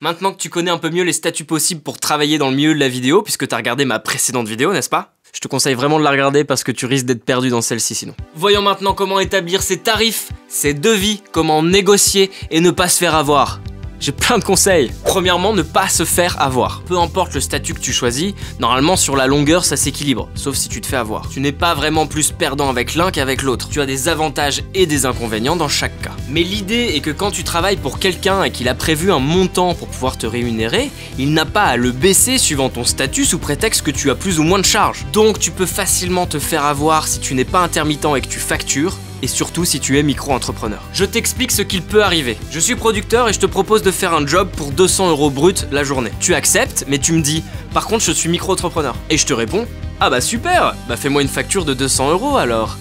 Maintenant que tu connais un peu mieux les statuts possibles pour travailler dans le milieu de la vidéo, puisque t'as regardé ma précédente vidéo, n'est-ce pas? Je te conseille vraiment de la regarder parce que tu risques d'être perdu dans celle-ci sinon. Voyons maintenant comment établir ses tarifs, ses devis, comment négocier et ne pas se faire avoir. J'ai plein de conseils. Premièrement, ne pas se faire avoir. Peu importe le statut que tu choisis, normalement sur la longueur ça s'équilibre, sauf si tu te fais avoir. Tu n'es pas vraiment plus perdant avec l'un qu'avec l'autre. Tu as des avantages et des inconvénients dans chaque cas. Mais l'idée est que quand tu travailles pour quelqu'un et qu'il a prévu un montant pour pouvoir te rémunérer, il n'a pas à le baisser suivant ton statut sous prétexte que tu as plus ou moins de charges. Donc tu peux facilement te faire avoir si tu n'es pas intermittent et que tu factures, et surtout si tu es micro-entrepreneur. Je t'explique ce qu'il peut arriver. Je suis producteur et je te propose de faire un job pour 200 € brut la journée. Tu acceptes, mais tu me dis, par contre je suis micro-entrepreneur. Et je te réponds, ah bah super, bah fais-moi une facture de 200 € alors.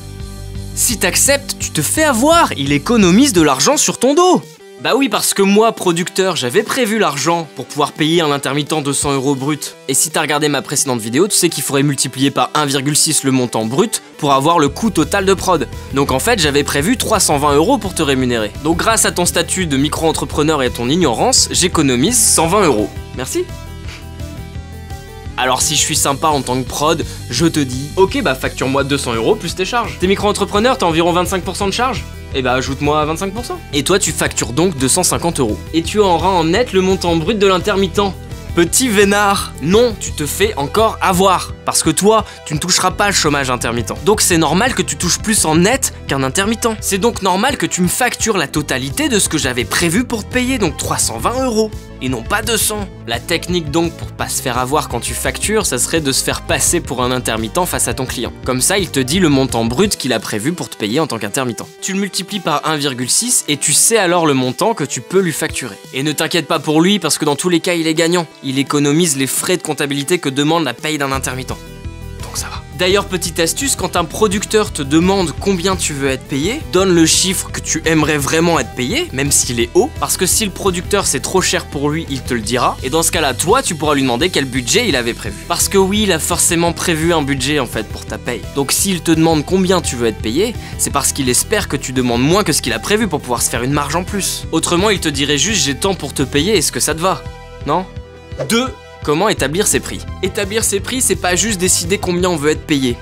Si t'acceptes, tu te fais avoir, il économise de l'argent sur ton dos. Bah oui, parce que moi, producteur, j'avais prévu l'argent pour pouvoir payer un intermittent 200 € brut. Et si t'as regardé ma précédente vidéo, tu sais qu'il faudrait multiplier par 1,6 le montant brut pour avoir le coût total de prod. Donc en fait, j'avais prévu 320 € pour te rémunérer. Donc grâce à ton statut de micro-entrepreneur et à ton ignorance, j'économise 120 €. Merci. Alors si je suis sympa en tant que prod, je te dis, ok bah facture-moi 200 € plus tes charges. T'es micro-entrepreneur, t'as environ 25% de charges. Et bah ajoute-moi 25%. Et toi tu factures donc 250 €. Et tu auras en net le montant brut de l'intermittent. Petit vénard. Non, tu te fais encore avoir. Parce que toi, tu ne toucheras pas le chômage intermittent. Donc c'est normal que tu touches plus en net qu'un intermittent. C'est donc normal que tu me factures la totalité de ce que j'avais prévu pour te payer, donc 320 €. Et non pas 200. La technique donc pour pas se faire avoir quand tu factures, ça serait de se faire passer pour un intermittent face à ton client. Comme ça, il te dit le montant brut qu'il a prévu pour te payer en tant qu'intermittent. Tu le multiplies par 1,6 et tu sais alors le montant que tu peux lui facturer. Et ne t'inquiète pas pour lui parce que dans tous les cas, il est gagnant. Il économise les frais de comptabilité que demande la paye d'un intermittent. Donc ça va. D'ailleurs, petite astuce, quand un producteur te demande combien tu veux être payé, donne le chiffre que tu aimerais vraiment être payé, même s'il est haut, parce que si le producteur c'est trop cher pour lui, il te le dira, et dans ce cas-là, toi, tu pourras lui demander quel budget il avait prévu. Parce que oui, il a forcément prévu un budget en fait pour ta paye. Donc s'il te demande combien tu veux être payé, c'est parce qu'il espère que tu demandes moins que ce qu'il a prévu pour pouvoir se faire une marge en plus. Autrement, il te dirait juste j'ai tant pour te payer, est-ce que ça te va? Non? 2. Comment établir ses prix? Établir ses prix, c'est pas juste décider combien on veut être payé.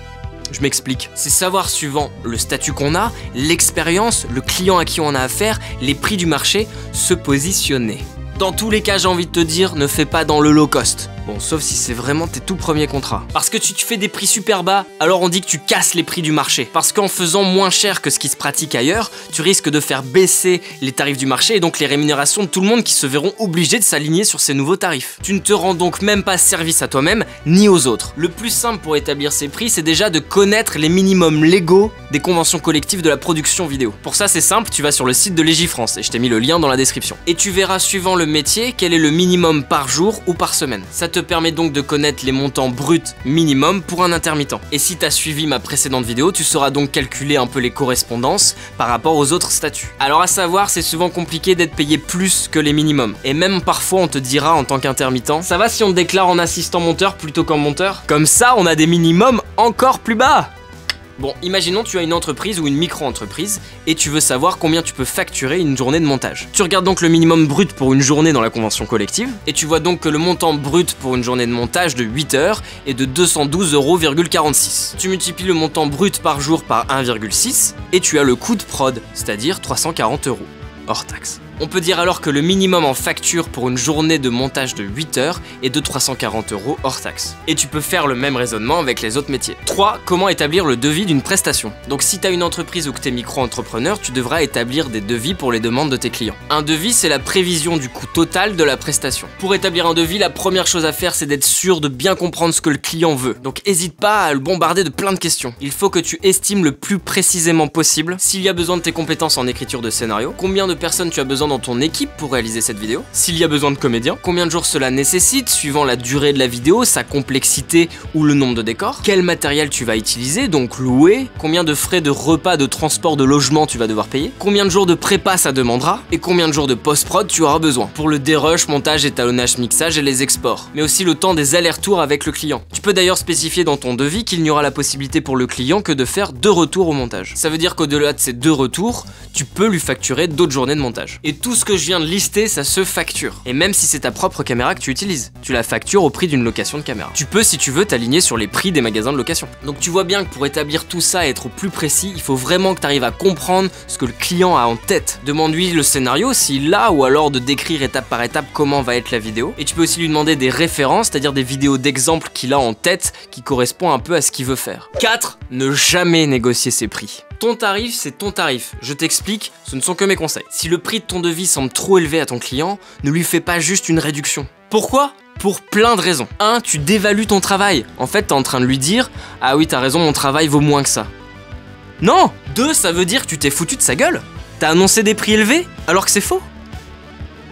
Je m'explique. C'est savoir suivant le statut qu'on a, l'expérience, le client à qui on a affaire, les prix du marché, se positionner. Dans tous les cas, j'ai envie de te dire, ne fais pas dans le low cost. Bon, sauf si c'est vraiment tes tout premiers contrats. Parce que si tu fais des prix super bas, alors on dit que tu casses les prix du marché. Parce qu'en faisant moins cher que ce qui se pratique ailleurs, tu risques de faire baisser les tarifs du marché et donc les rémunérations de tout le monde qui se verront obligés de s'aligner sur ces nouveaux tarifs. Tu ne te rends donc même pas service à toi-même ni aux autres. Le plus simple pour établir ces prix, c'est déjà de connaître les minimums légaux des conventions collectives de la production vidéo. Pour ça, c'est simple, tu vas sur le site de Légifrance et je t'ai mis le lien dans la description. Et tu verras suivant le métier quel est le minimum par jour ou par semaine. Ça te permet donc de connaître les montants bruts minimum pour un intermittent. Et si tu as suivi ma précédente vidéo, tu sauras donc calculer un peu les correspondances par rapport aux autres statuts. Alors à savoir, c'est souvent compliqué d'être payé plus que les minimums. Et même parfois on te dira en tant qu'intermittent, ça va si on te déclare en assistant monteur plutôt qu'en monteur? Comme ça, on a des minimums encore plus bas. Bon, imaginons tu as une entreprise ou une micro-entreprise et tu veux savoir combien tu peux facturer une journée de montage. Tu regardes donc le minimum brut pour une journée dans la convention collective et tu vois donc que le montant brut pour une journée de montage de 8 heures est de 212,46 €. Tu multiplies le montant brut par jour par 1,6 et tu as le coût de prod, c'est-à-dire 340 € hors taxe. On peut dire alors que le minimum en facture pour une journée de montage de 8 heures est de 340 € hors taxe. Et tu peux faire le même raisonnement avec les autres métiers. 3. Comment établir le devis d'une prestation? Donc si tu as une entreprise ou que tu es micro-entrepreneur, tu devras établir des devis pour les demandes de tes clients. Un devis, c'est la prévision du coût total de la prestation. Pour établir un devis, la première chose à faire, c'est d'être sûr de bien comprendre ce que le client veut. Donc hésite pas à le bombarder de plein de questions. Il faut que tu estimes le plus précisément possible s'il y a besoin de tes compétences en écriture de scénario, combien de personnes tu as besoin dans ton équipe pour réaliser cette vidéo, s'il y a besoin de comédiens, combien de jours cela nécessite suivant la durée de la vidéo, sa complexité ou le nombre de décors, quel matériel tu vas utiliser, donc louer, combien de frais de repas, de transport, de logement tu vas devoir payer, combien de jours de prépa ça demandera et combien de jours de post-prod tu auras besoin pour le dérush, montage, étalonnage, mixage et les exports, mais aussi le temps des allers-retours avec le client. Tu peux d'ailleurs spécifier dans ton devis qu'il n'y aura la possibilité pour le client que de faire 2 retours au montage. Ça veut dire qu'au-delà de ces 2 retours, tu peux lui facturer d'autres journées de montage. Et tout ce que je viens de lister, ça se facture. Et même si c'est ta propre caméra que tu utilises, tu la factures au prix d'une location de caméra. Tu peux, si tu veux, t'aligner sur les prix des magasins de location. Donc tu vois bien que pour établir tout ça et être au plus précis, il faut vraiment que tu arrives à comprendre ce que le client a en tête. Demande-lui le scénario s'il l'a, ou alors de décrire étape par étape comment va être la vidéo. Et tu peux aussi lui demander des références, c'est-à-dire des vidéos d'exemple qu'il a en tête qui correspondent un peu à ce qu'il veut faire. 4. Ne jamais négocier ses prix. Ton tarif, c'est ton tarif. Je t'explique, ce ne sont que mes conseils. Si le prix de ton devis semble trop élevé à ton client, ne lui fais pas juste une réduction. Pourquoi ? Pour plein de raisons. 1. Tu dévalues ton travail. En fait, t'es en train de lui dire « Ah oui, t'as raison, mon travail vaut moins que ça. » Non ! 2. Ça veut dire que tu t'es foutu de sa gueule. T'as annoncé des prix élevés alors que c'est faux.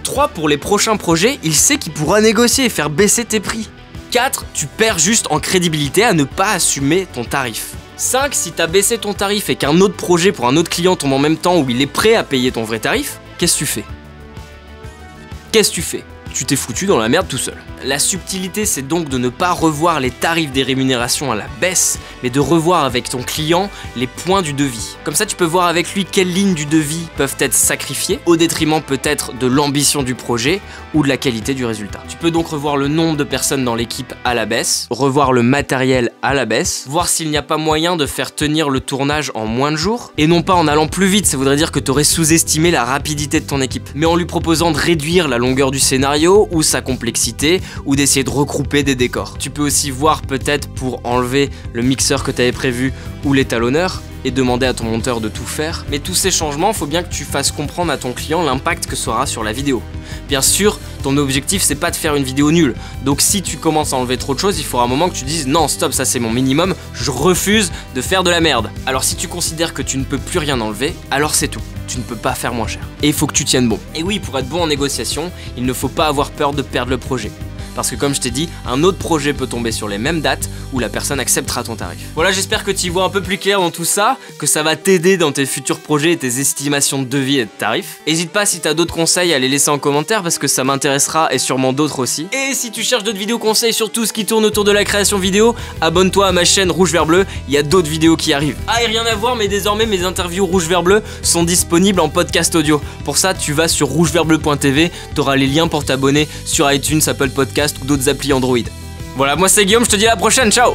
3. Pour les prochains projets, il sait qu'il pourra négocier et faire baisser tes prix. 4. Tu perds juste en crédibilité à ne pas assumer ton tarif. 5. Si t'as baissé ton tarif et qu'un autre projet pour un autre client tombe en même temps où il est prêt à payer ton vrai tarif, qu'est-ce que tu fais ? Qu'est-ce que tu fais ? Tu t'es foutu dans la merde tout seul. La subtilité, c'est donc de ne pas revoir les tarifs des rémunérations à la baisse, mais de revoir avec ton client les points du devis. Comme ça, tu peux voir avec lui quelles lignes du devis peuvent être sacrifiées, au détriment peut-être de l'ambition du projet ou de la qualité du résultat. Tu peux donc revoir le nombre de personnes dans l'équipe à la baisse, revoir le matériel à la baisse, voir s'il n'y a pas moyen de faire tenir le tournage en moins de jours, et non pas en allant plus vite, ça voudrait dire que tu aurais sous-estimé la rapidité de ton équipe, mais en lui proposant de réduire la longueur du scénario ou sa complexité, ou d'essayer de regrouper des décors. Tu peux aussi voir peut-être pour enlever le mixeur que tu avais prévu ou l'étalonneur et demander à ton monteur de tout faire. Mais tous ces changements, faut bien que tu fasses comprendre à ton client l'impact que ça aura sur la vidéo. Bien sûr, ton objectif c'est pas de faire une vidéo nulle. Donc si tu commences à enlever trop de choses, il faudra un moment que tu dises non stop, ça c'est mon minimum, je refuse de faire de la merde. Alors si tu considères que tu ne peux plus rien enlever, alors c'est tout. Tu ne peux pas faire moins cher. Et il faut que tu tiennes bon. Et oui, pour être bon en négociation, il ne faut pas avoir peur de perdre le projet. Parce que comme je t'ai dit, un autre projet peut tomber sur les mêmes dates où la personne acceptera ton tarif. Voilà, j'espère que tu y vois un peu plus clair dans tout ça, que ça va t'aider dans tes futurs projets et tes estimations de devis et de tarifs. N'hésite pas si tu as d'autres conseils à les laisser en commentaire parce que ça m'intéressera et sûrement d'autres aussi. Et si tu cherches d'autres vidéos conseils sur tout ce qui tourne autour de la création vidéo, abonne-toi à ma chaîne Rouge Vert Bleu, il y a d'autres vidéos qui arrivent. Ah et rien à voir, mais désormais mes interviews Rouge Vert Bleu sont disponibles en podcast audio. Pour ça, tu vas sur rougevertbleu.tv, tu auras les liens pour t'abonner sur iTunes, Apple Podcast ou d'autres applis Android. Voilà, moi c'est Guillaume, je te dis à la prochaine, ciao!